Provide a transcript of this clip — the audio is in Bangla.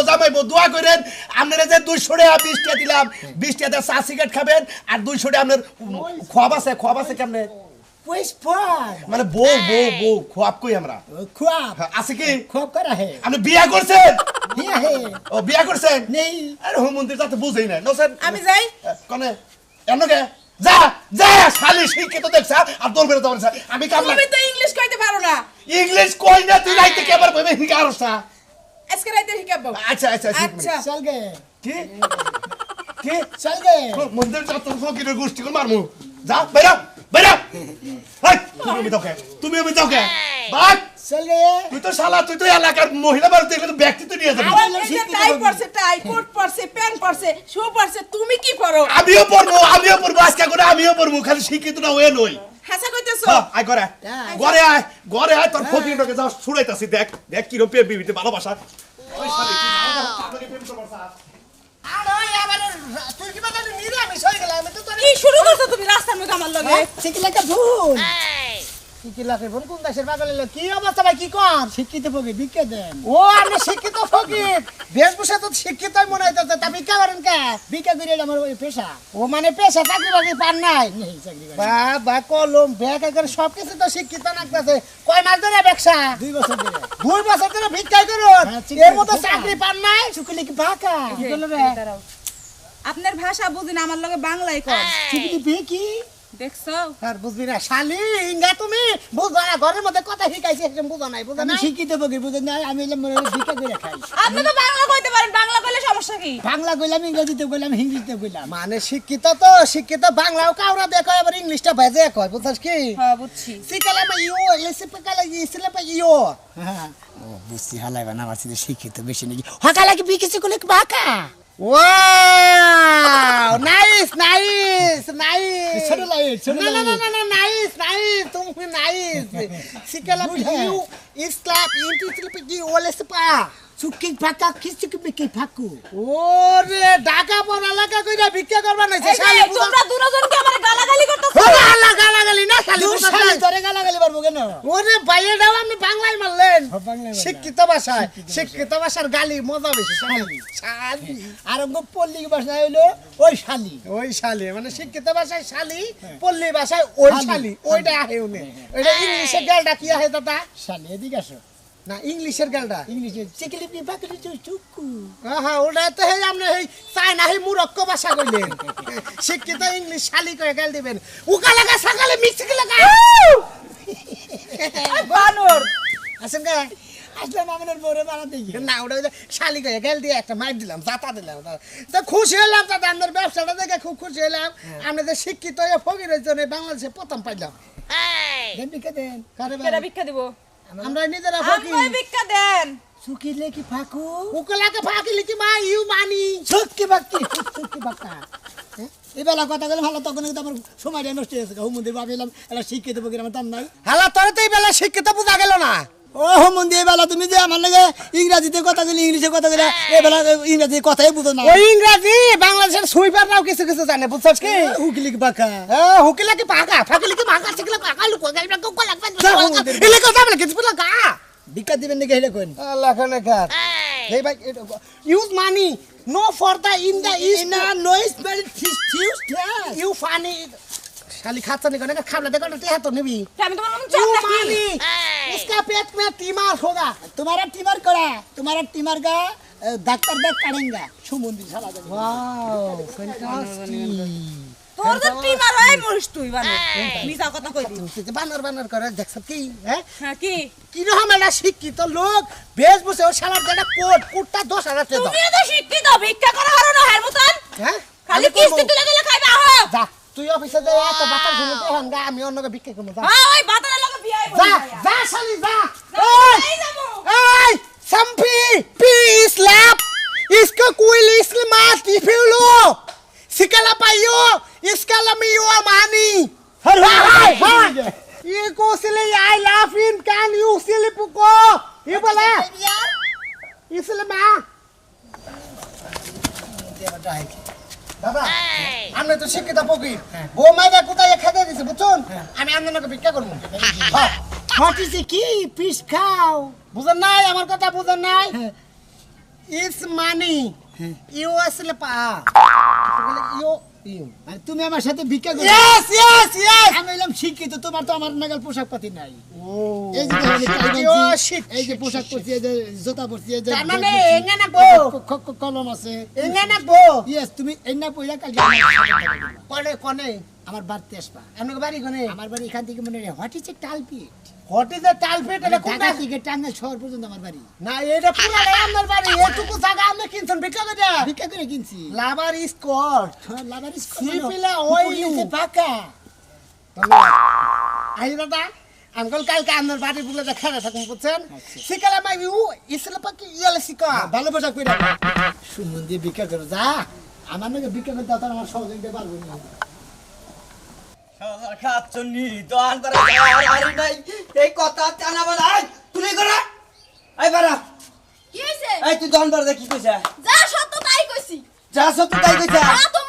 জামাইবো দোয়া করেন আপনারা যে 200 টাকা 20 টাকা দিলাম 20 টাকা চা সিগারেট খাবেন আর 200 টাকা আপনার খোয়াব আছে কেমনে মানে বউ খোয়াব কই আমরা খোয়াব আছে কি খোয়াব করা হে আপনি বিয়া করছেন বিয়া হে ও বিয়া করছেন নেই আরে হোম মন্দির যাতে বুঝেই না নো স্যার আমি যাই কোনে এনকে যা যা শালি শিক্ষিত দেখছ আর তোর বেরো তোর আমি কামলা তুমি তো ইংলিশ কইতে পারো না ইংলিশ কই না তুই রাইতে কেবার কইবে হিকা আরছা আজকে রাইতে শিখাবো আচ্ছা আচ্ছা আচ্ছা চল গে কি কি চল গে মন্দির যা তোর ফকিরের গোষ্ঠী করে মারমু যা বেরো বেরো হাই তুমি আমি তোকে বাক চল গে তুই তো শালা তুই তো এলাকার মহিলা বাড়ি দেখলে তো ব্যক্তিত্ব নিয়ে যাবি টাই পরছে টাই কোট পরছে প্যান্ট পরছে শু পরছে তুমি কি পরো আমিও পড়বো আজকে করে আমিও পড়বো খালি শিক্ষিত না হয়ে নই হাসা কইতেছো আয় ঘরে আয় তোর ফকিরটাকে যাও ছুড়াইতাছি দেখ কি রূপে বিবিতে ভালোবাসা ওই শালি তুই আমাকে প্রেম করছস আর ওই আবার তুই কি বাবা নিরামিষ হয়ে গেল আমি তো তোর কি শুরু করছো তুমি রাস্তার মধ্যে আমার লগে শিখিলাকে ভুল শিখিলাকে ভুল কোন দেশের পাগল হলো কি অবস্থা ভাই কি কর শিক্ষিত ফকির ভিক্ষা দেন ও আমি শিক্ষিত ফকির বেশভূষা তো শিক্ষিতই মনে হইতাছে তা ভিক্ষা করেন কে ভিক্ষা করে আমার ওই পেশা ও মানে পেশা চাকরি বাকরি পান নাই নেই চাকরি বাবা কলম ব্যাগ করে সবকিছু তো শিক্ষিত লাগতেছে কয় মাস ধরে ব্যবসা 2 বছর ধরে 2 বছর ধরে ভিক্ষা করুন এর মতো চাকরি পান নাই শুকলি কি বাঁকা কি বললো রে আপনার ভাষা বুঝিনা আমার লগে বাংলায় কম শিক্ষিত বেকি দেখছো আর বুঝবি না শালি ইঙ্গা তুমি বুঝবা না ঘরের মধ্যে কথা শিখাইছি একদম বুঝা নাই শিক্ষিত বকি বুঝে নাই আমি ভিক্ষা করে খাই আপনি তো বাংলা কইতে পারেন বাংলা কইলে সমস্যা কি বাংলা কইলাম ইংরেজিতে কইলাম হিন্দিতে কইলাম মানে শিক্ষিত তো শিক্ষিত বাংলাও কাউরা দেখো এবার ইংলিশটা ভেজে কয় বুঝছস কি হ্যাঁ বুঝছি শিখালাম ইও লেসে পাকালা ইসলে পা ইও হ্যাঁ ও বুঝছি হালাইবা না মাসি শিক্ষিত বেশি নাকি হকালা কি বিকিছে কোলে বাকা Wow! Nice! ছোট লাইট না নাইস তুমি নাইস সিকালা পিউ ইসলাপ ইন্টিসলে পি ওলে সেপা সুকি ফাকা কিসি কি ফাকু ওরে ঢাকা পর এলাকা কইরা ভিক্ষা করবা না সে শালি তোমরা দুজনকে আমারে গালাগালি করতেছো আল্লাহ গালাগালি না শালি তোরে গালাগালি পারবো কেন ওরে বাইরে দাও আমি বাংলায় মারলেন শিক্ষিত ভাষার গালি মজা বেশি শালি আর পল্লী ভাষায় হইলো ওই শালি মানে শিক্ষিত ভাষায় শালি পল্লী ভাষায় ওই শালি ওইটা আহে উনি এটা ইংলিশে গালটা কি আহে দাদা শালি এদিকে আসো না ইংলিশের গালটা ইংলিশে চিকলিপি বাকলি চুকু হ্যাঁ ওটা তো হে আপনি এই চায়না হে মুরক্কো ভাষা কইলেন শিক্ষিত ইংলিশ শালি কয়ে গাল দিবেন উকা লাগা সকালে মিক্সিক লাগা বানর আসেন কে আসলে মামনের বড় বানা দেখি না ওটা শালি কয়ে গাল দিয়ে একটা মাইর দিলাম জাতা দিলাম তো খুশি হলাম দাদা আমাদের ব্যবসাটা দেখে খুব খুশি হলাম আমরা যে শিক্ষিত হয়ে ফকিরের জন্য বাংলাদেশে প্রথম পাইলাম দেন ভিক্ষা দেন কেডা ভিক্ষা দিব আমরা নিজেরা ফকির আমায় ভিক্ষা দেন সুকিলে কি ফাকু উকলাকে ফাকিলে কি মা ইউ মানি সুকি বাক্কা এবেলা কথা বলে ভালো তখন কিন্তু আমার সময় নষ্ট হয়ে গেছে হুমন্দির ভাবিলাম এলা শিক্ষিত বকির আমার দাম নাই হালা তোরে তো এবেলা শিক্ষিত বুঝা গেল না ও হুমন্দি এবেলা তুমি যে আমার লাগে ইংরেজিতে কথা বলি ইংলিশে কথা বলে এবেলা ইংরেজি কথাই বুঝো না ওই ইংরেজি বাংলাদেশের সুইপাররাও কিছু কিছু জানে বুঝছস কি হুকিলে কি বাক্কা হুকিলে কি বাক্কা ফাকিলে কি বাক্কা শিখলে বাক্কা লুকো গাইবা কোকো লাগবে এলে কথা বলে কিছু বলা গা ভিক্ষা দিবেন নাকি হেলে কোন আল্লাহ খানে কার এই ভাই use money no for the in the is না নো ইজ ভেরি ফিউজ ইউ ফানি শালি খাচ্ছা নি কোনে খাবলা দেখো তে হাত নিবি আমি তোমার নাম চাপ मानी इसका पेट में टीमर होगा तुम्हारा टीमर का डॉक्टर देख काटेगा सुमंदी साला वाओ फैंटास्टिक তোর তো টিমার হয় মরিস তুই বানর মিছা কথা কইলি তুই বানর করে দেখছ কি হ্যাঁ কি কি রকম একটা শিক্ষিত লোক বেশ বসে ও শালার যেটা কোটটা 10,000 টাকা তুমি তো শিক্ষিত ভিক্ষা করা হারো না হের মতন হ্যাঁ খালি কিস্তি তুলে দিলে খাইবা আহো যা তুই অফিসে যা এত বাতাস শুনতে হাঙ্গা আমি অন্যকে ভিক্ষা করব যা হ্যাঁ ওই বাতারের লগে বিয়াই বল যা শালি যা এই যাবো এই সম্পি পিস ল্যাপ इसको कोई इसलिए मार टिफिलो सिकला पाइयो इसका लमियो मानी हाय ये को सिले आई laugh in can you slip को ये बोला इसलिए मां দাদা আমরা তো শিক্ষিত ফকির বউ মাইদা কোথায় খেতে দিছে বুঝুন আমি আপনাকে ভিক্ষা করব হ্যাঁ কি পিস খাও বুঝেন নাই আমার কথা বুঝেন নাই ইজ মানি ইউ আসলে পা ইউ ইউ আর তুমি আমার সাথে ভিক্ষা করো ইয়েস ইয়েস ইয়েস আমি বললাম শিক্ষিত তোমার তো আমার নাগাল পোশাক পাতি নাই ও এই যে দেখো, এই ও, যে শিখ, এই যে পোশাক পরছি এই যে জুতা পরছি এই যে তার মানে বই এঙ্গা না পরছি, গো কলম আছে এঙ্গা না গো ইয়েস তুমি এই না পয়লা কালকে আমার সাথে দেখা করবা। কোনে কোনে আমার বাড়িতে আসবা আপনার বাড়ি কোনে আমার বাড়ি এখান থেকে মনে হয় হোয়াট ইজ এ টালপিট হোয়াট ইজ দ্য টালপেট এটা কোনটা ঢাকা থেকে টাঙ্গাইল শহর পর্যন্ত আমার বাড়ি না এটা পুরাটাই আপনার বাড়ি এটুকু জায়গা আপনি কিনছেন ভিক্ষা করে ভিক্ষা করে কিনছি লাভার স্কট লাভার সিপিলা ওই ফাঁকা আই দাদা আঙ্কল কালকে আপনার বাড়ি বুলে খেলা থাকুন বুঝছেন আচ্ছা। শিকালা মাই ইউ ইসলা পাকি ইয়ালে শিকা ভালো পোশাক পরে সুমন দিয়ে ভিক্ষা করো যা আমার নাকি ভিক্ষা করতে তার আমার সহযোগ দিতে পারবো না খাচ্ছনি দোয়ান করে আর নাই এই কথা জানা বলা তুই করে এই বারা কি হইছে এই তুই দোয়ান করে কি কইছা যা সত্য তাই কইছি যা সত্য তাই কইছা যা তো